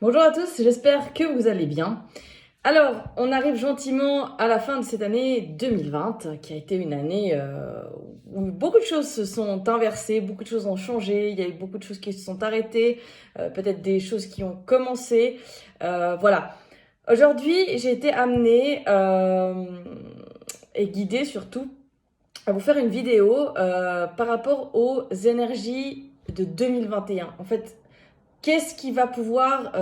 Bonjour à tous, j'espère que vous allez bien. Alors, on arrive gentiment à la fin de cette année 2020, qui a été une année où beaucoup de choses se sont inversées, beaucoup de choses ont changé, il y a eu beaucoup de choses qui se sont arrêtées, peut-être des choses qui ont commencé. Voilà. Aujourd'hui, j'ai été amenée et guidée surtout à vous faire une vidéo par rapport aux énergies de 2021. En fait, qu'est-ce qui va pouvoir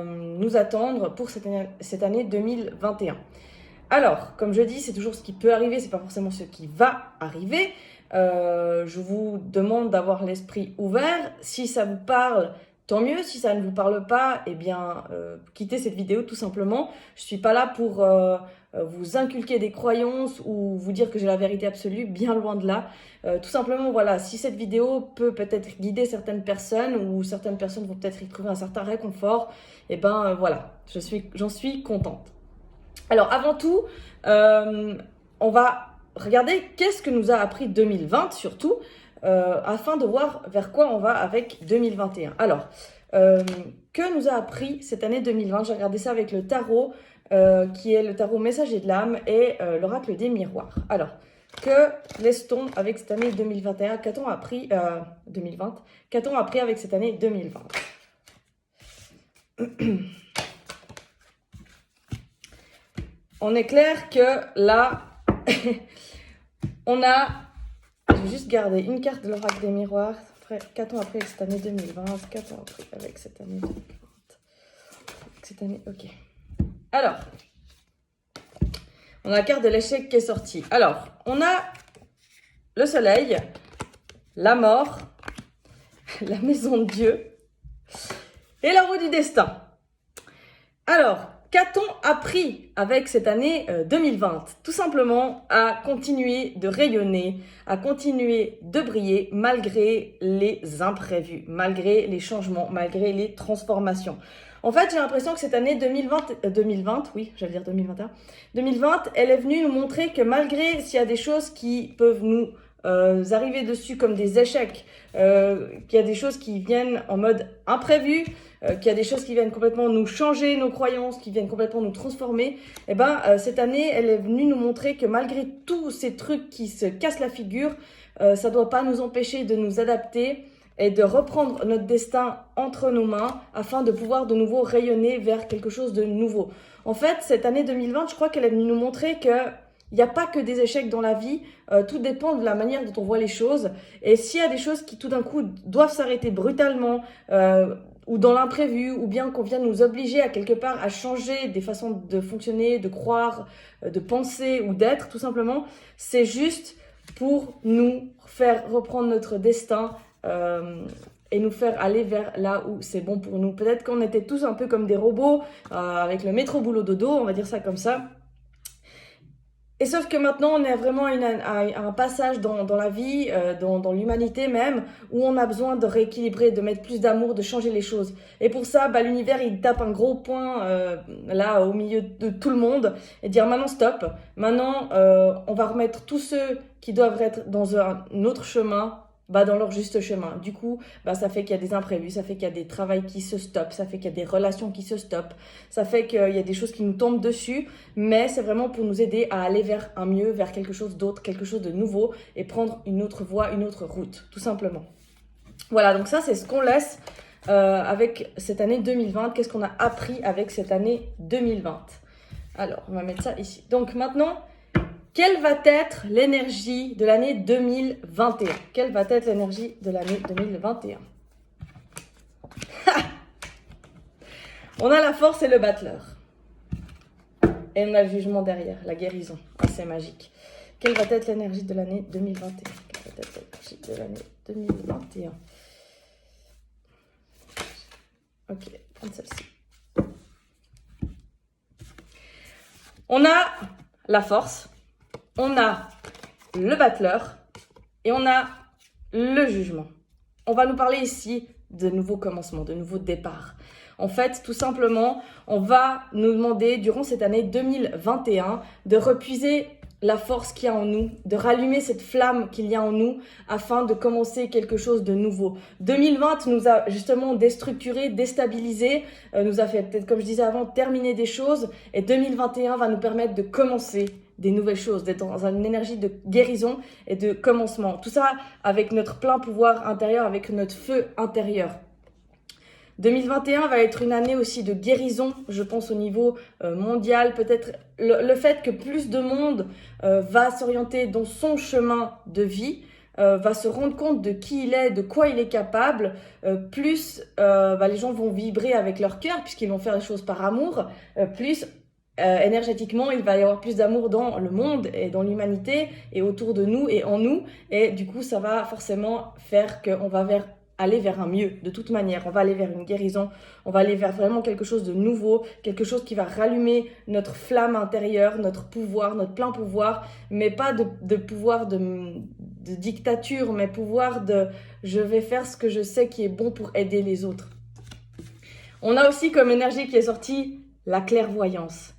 nous attendre pour cette année 2021? Alors, comme je dis, c'est toujours ce qui peut arriver, c'est pas forcément ce qui va arriver. Je vous demande d'avoir l'esprit ouvert. Si ça vous parle, tant mieux. Si ça ne vous parle pas, eh bien, quittez cette vidéo tout simplement. Je suis pas là pour vous inculquer des croyances ou vous dire que j'ai la vérité absolue, bien loin de là. Tout simplement, voilà, si cette vidéo peut peut-être guider certaines personnes ou certaines personnes vont peut-être y trouver un certain réconfort, eh ben voilà, j'en suis contente. Alors avant tout, on va regarder qu'est-ce que nous a appris 2020 surtout, afin de voir vers quoi on va avec 2021. Alors, que nous a appris cette année 2020? J'ai regardé ça avec le tarot, qui est le tarot messager de l'âme et l'oracle des miroirs. Alors, que laisse-t-on avec cette année 2021? Qu'a-t-on appris 2020? Qu'a-t-on appris avec cette année 2020? On est clair que là, on a... Je vais juste garder une carte de l'oracle des miroirs. Qu'a-t-on appris avec cette année 2020? Qu'a-t-on appris avec cette année 2020? Cette année, ok. Alors, on a la carte de l'échec qui est sortie. Alors, on a le soleil, la mort, la maison de Dieu et la roue du destin. Alors, qu'a-t-on appris avec cette année 2020? Tout simplement à continuer de rayonner, à continuer de briller malgré les imprévus, malgré les changements, malgré les transformations. En fait, j'ai l'impression que cette année 2020, oui, j'allais dire 2021, 2020, elle est venue nous montrer que malgré s'il y a des choses qui peuvent nous arriver dessus comme des échecs, qu'il y a des choses qui viennent en mode imprévu, qu'il y a des choses qui viennent complètement nous changer nos croyances, qui viennent complètement nous transformer, et cette année, elle est venue nous montrer que malgré tous ces trucs qui se cassent la figure, ça ne doit pas nous empêcher de nous adapter et de reprendre notre destin entre nos mains afin de pouvoir de nouveau rayonner vers quelque chose de nouveau. En fait, cette année 2020, je crois qu'elle est venue nous montrer que il n'y a pas que des échecs dans la vie, tout dépend de la manière dont on voit les choses. Et s'il y a des choses qui tout d'un coup doivent s'arrêter brutalement, ou dans l'imprévu, ou bien qu'on vient nous obliger à quelque part à changer des façons de fonctionner, de croire, de penser ou d'être, tout simplement, c'est juste pour nous faire reprendre notre destin et nous faire aller vers là où c'est bon pour nous. Peut-être qu'on était tous un peu comme des robots, avec le métro boulot dodo, on va dire ça comme ça. Et sauf que maintenant, on est vraiment à un passage dans la vie, dans l'humanité même, où on a besoin de rééquilibrer, de mettre plus d'amour, de changer les choses. Et pour ça, l'univers, il tape un gros point là, au milieu de tout le monde, et dire maintenant stop, maintenant on va remettre tous ceux qui doivent être dans un autre chemin, dans leur juste chemin. Du coup, ça fait qu'il y a des imprévus, ça fait qu'il y a des travails qui se stoppent, ça fait qu'il y a des relations qui se stoppent, ça fait qu'il y a des choses qui nous tombent dessus, mais c'est vraiment pour nous aider à aller vers un mieux, vers quelque chose d'autre, quelque chose de nouveau et prendre une autre voie, une autre route, tout simplement. Voilà, donc ça, c'est ce qu'on laisse avec cette année 2020. Qu'est-ce qu'on a appris avec cette année 2020? Alors, on va mettre ça ici. Donc maintenant... quelle va être l'énergie de l'année 2021? Quelle va être l'énergie de l'année 2021? On a la force et le battleur. Et on a le jugement derrière, la guérison. C'est magique. Quelle va être l'énergie de l'année 2021? Quelle va être l'énergie de l'année 2021? Ok, prendre celle-ci. On a la force. On a le battleur et on a le jugement. On va nous parler ici de nouveaux commencements, de nouveaux départs. En fait, tout simplement, on va nous demander durant cette année 2021 de repuiser la force qu'il y a en nous, de rallumer cette flamme qu'il y a en nous afin de commencer quelque chose de nouveau. 2020 nous a justement déstructuré, déstabilisé, nous a fait peut-être, comme je disais avant, terminer des choses, et 2021 va nous permettre de commencer des nouvelles choses, d'être dans une énergie de guérison et de commencement. Tout ça avec notre plein pouvoir intérieur, avec notre feu intérieur. 2021 va être une année aussi de guérison, je pense au niveau mondial. Peut-être le fait que plus de monde va s'orienter dans son chemin de vie, va se rendre compte de qui il est, de quoi il est capable, plus les gens vont vibrer avec leur cœur puisqu'ils vont faire les choses par amour, plus énergétiquement il va y avoir plus d'amour dans le monde et dans l'humanité et autour de nous et en nous, et du coup ça va forcément faire qu'on va aller vers un mieux. De toute manière, on va aller vers une guérison, on va aller vers vraiment quelque chose de nouveau, quelque chose qui va rallumer notre flamme intérieure, notre pouvoir, notre plein pouvoir, mais pas de pouvoir de dictature, mais pouvoir de je vais faire ce que je sais qui est bon pour aider les autres. On a aussi comme énergie qui est sortie la clairvoyance,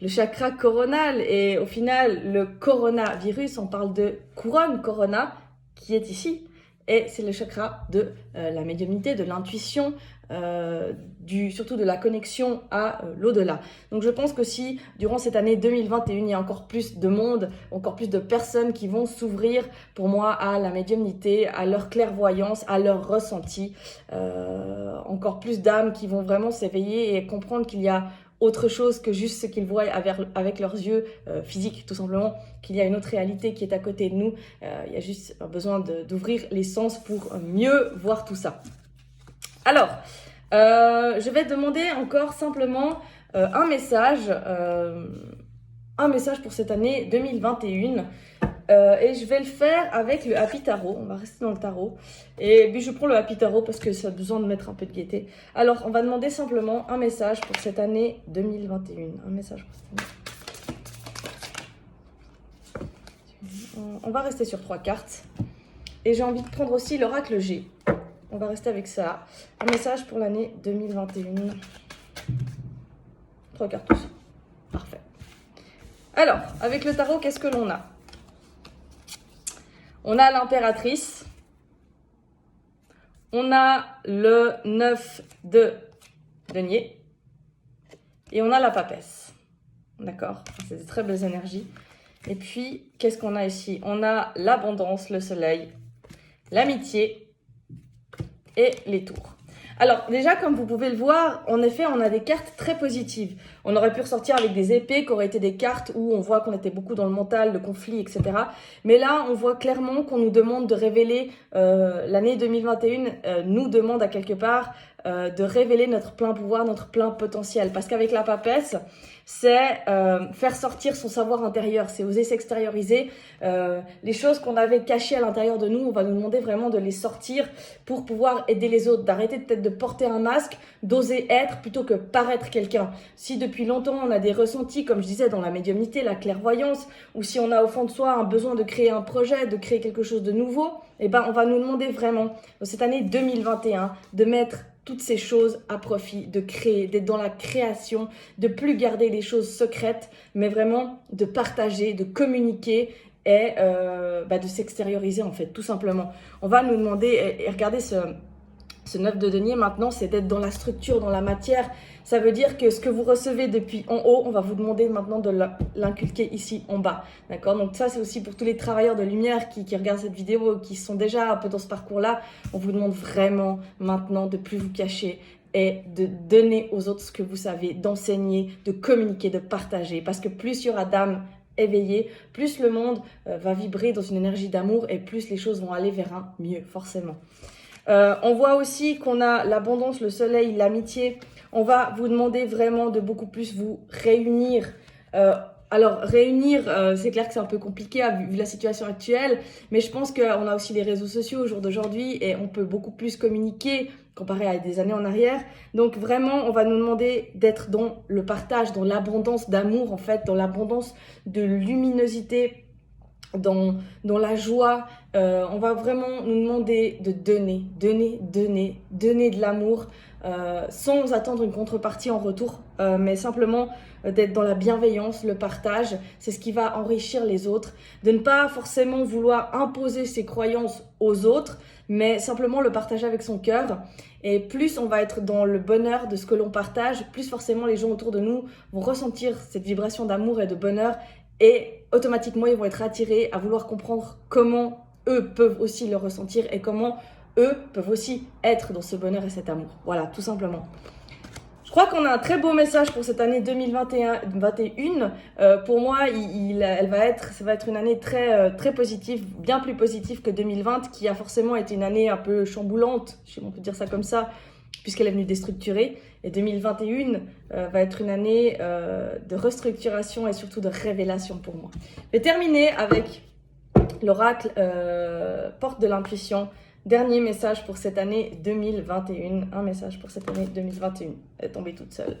le chakra coronal, et au final le coronavirus, on parle de couronne corona qui est ici. Et c'est le chakra de la médiumnité, de l'intuition, surtout de la connexion à l'au-delà. Donc je pense que si durant cette année 2021, il y a encore plus de monde, encore plus de personnes qui vont s'ouvrir pour moi à la médiumnité, à leur clairvoyance, à leur ressenti, encore plus d'âmes qui vont vraiment s'éveiller et comprendre qu'il y a autre chose que juste ce qu'ils voient avec leurs yeux physiques, tout simplement, qu'il y a une autre réalité qui est à côté de nous. Il y a juste besoin d'ouvrir les sens pour mieux voir tout ça. Alors, je vais demander encore simplement un message pour cette année 2021. Et je vais le faire avec le Happy Tarot. On va rester dans le tarot. Et puis je prends le Happy Tarot parce que ça a besoin de mettre un peu de gaieté. Alors, on va demander simplement un message pour cette année 2021. Un message pour cette année. On va rester sur 3 cartes. Et j'ai envie de prendre aussi l'oracle G. On va rester avec ça. Un message pour l'année 2021. 3 cartes aussi. Parfait. Alors, avec le tarot, qu'est-ce que l'on a ? On a l'impératrice, on a le 9 de denier et on a la papesse. D'accord? C'est de très belles énergies. Et puis, qu'est-ce qu'on a ici? On a l'abondance, le soleil, l'amitié et les tours. Alors déjà, comme vous pouvez le voir, en effet, on a des cartes très positives. On aurait pu ressortir avec des épées qui auraient été des cartes où on voit qu'on était beaucoup dans le mental, le conflit, etc. Mais là, on voit clairement qu'on nous demande de révéler, l'année 2021 nous demande à quelque part de révéler notre plein pouvoir, notre plein potentiel. Parce qu'avec la papesse, c'est faire sortir son savoir intérieur, c'est oser s'extérioriser. Les choses qu'on avait cachées à l'intérieur de nous, on va nous demander vraiment de les sortir pour pouvoir aider les autres, d'arrêter peut-être de porter un masque, d'oser être plutôt que paraître quelqu'un. Si depuis longtemps on a des ressentis, comme je disais, dans la médiumnité, la clairvoyance, ou si on a au fond de soi un besoin de créer un projet, de créer quelque chose de nouveau, eh ben on va nous demander vraiment, dans cette année 2021, de mettre toutes ces choses à profit, de créer, d'être dans la création, de plus garder les choses secrètes, mais vraiment de partager, de communiquer et de s'extérioriser en fait, tout simplement. On va nous demander, et regardez ce 9 de denier maintenant, c'est d'être dans la structure, dans la matière. Ça veut dire que ce que vous recevez depuis en haut, on va vous demander maintenant de l'inculquer ici en bas. D'accord? Donc ça, c'est aussi pour tous les travailleurs de lumière qui regardent cette vidéo, qui sont déjà un peu dans ce parcours-là. On vous demande vraiment maintenant de plus vous cacher et de donner aux autres ce que vous savez, d'enseigner, de communiquer, de partager. Parce que plus il y aura d'âmes éveillées, plus le monde va vibrer dans une énergie d'amour et plus les choses vont aller vers un mieux, forcément. On voit aussi qu'on a l'abondance, le soleil, l'amitié. On va vous demander vraiment de beaucoup plus vous réunir. Alors, réunir, c'est clair que c'est un peu compliqué vu la situation actuelle, mais je pense qu'on a aussi les réseaux sociaux au jour d'aujourd'hui et on peut beaucoup plus communiquer comparé à des années en arrière. Donc vraiment, on va nous demander d'être dans le partage, dans l'abondance d'amour en fait, dans l'abondance de luminosité, dans la joie. On va vraiment nous demander de donner de l'amour sans attendre une contrepartie en retour, mais simplement d'être dans la bienveillance, le partage, c'est ce qui va enrichir les autres, de ne pas forcément vouloir imposer ses croyances aux autres, mais simplement le partager avec son cœur. Et plus on va être dans le bonheur de ce que l'on partage, plus forcément les gens autour de nous vont ressentir cette vibration d'amour et de bonheur, et automatiquement ils vont être attirés à vouloir comprendre comment eux peuvent aussi le ressentir et comment eux peuvent aussi être dans ce bonheur et cet amour. Voilà, tout simplement. Je crois qu'on a un très beau message pour cette année 2021. Pour moi, ça va être une année très positive, bien plus positive que 2020, qui a forcément été une année un peu chamboulante, si on peut dire ça comme ça, puisqu'elle est venue déstructurer. Et 2021 va être une année de restructuration et surtout de révélation pour moi. Je vais terminer avec l'oracle porte de l'intuition. Dernier message pour cette année 2021. Un message pour cette année 2021. Elle est tombée toute seule.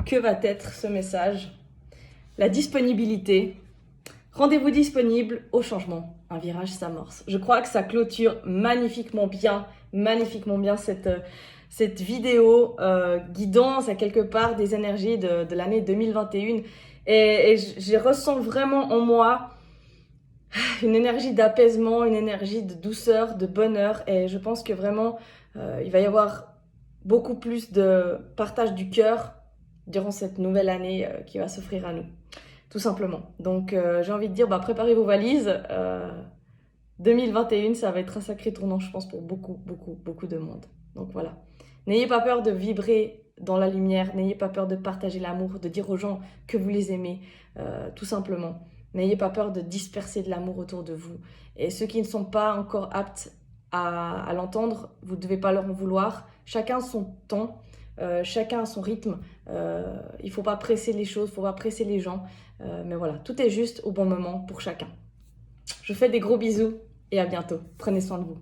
Que va être ce message? La disponibilité. Rendez-vous disponible au changement. Un virage s'amorce. Je crois que ça clôture magnifiquement bien cette vidéo guidance à quelque part des énergies de l'année 2021. Et je ressens vraiment en moi une énergie d'apaisement, une énergie de douceur, de bonheur. Et je pense que vraiment, il va y avoir beaucoup plus de partage du cœur durant cette nouvelle année qui va s'offrir à nous, tout simplement. Donc, j'ai envie de dire, préparez vos valises. 2021, ça va être un sacré tournant, je pense, pour beaucoup de monde. Donc voilà. N'ayez pas peur de vibrer dans la lumière, n'ayez pas peur de partager l'amour, de dire aux gens que vous les aimez, tout simplement. N'ayez pas peur de disperser de l'amour autour de vous. Et ceux qui ne sont pas encore aptes à l'entendre, vous ne devez pas leur en vouloir. Chacun son temps, chacun son rythme. Il ne faut pas presser les choses, il ne faut pas presser les gens. Mais voilà, tout est juste au bon moment pour chacun. Je vous fais des gros bisous et à bientôt. Prenez soin de vous.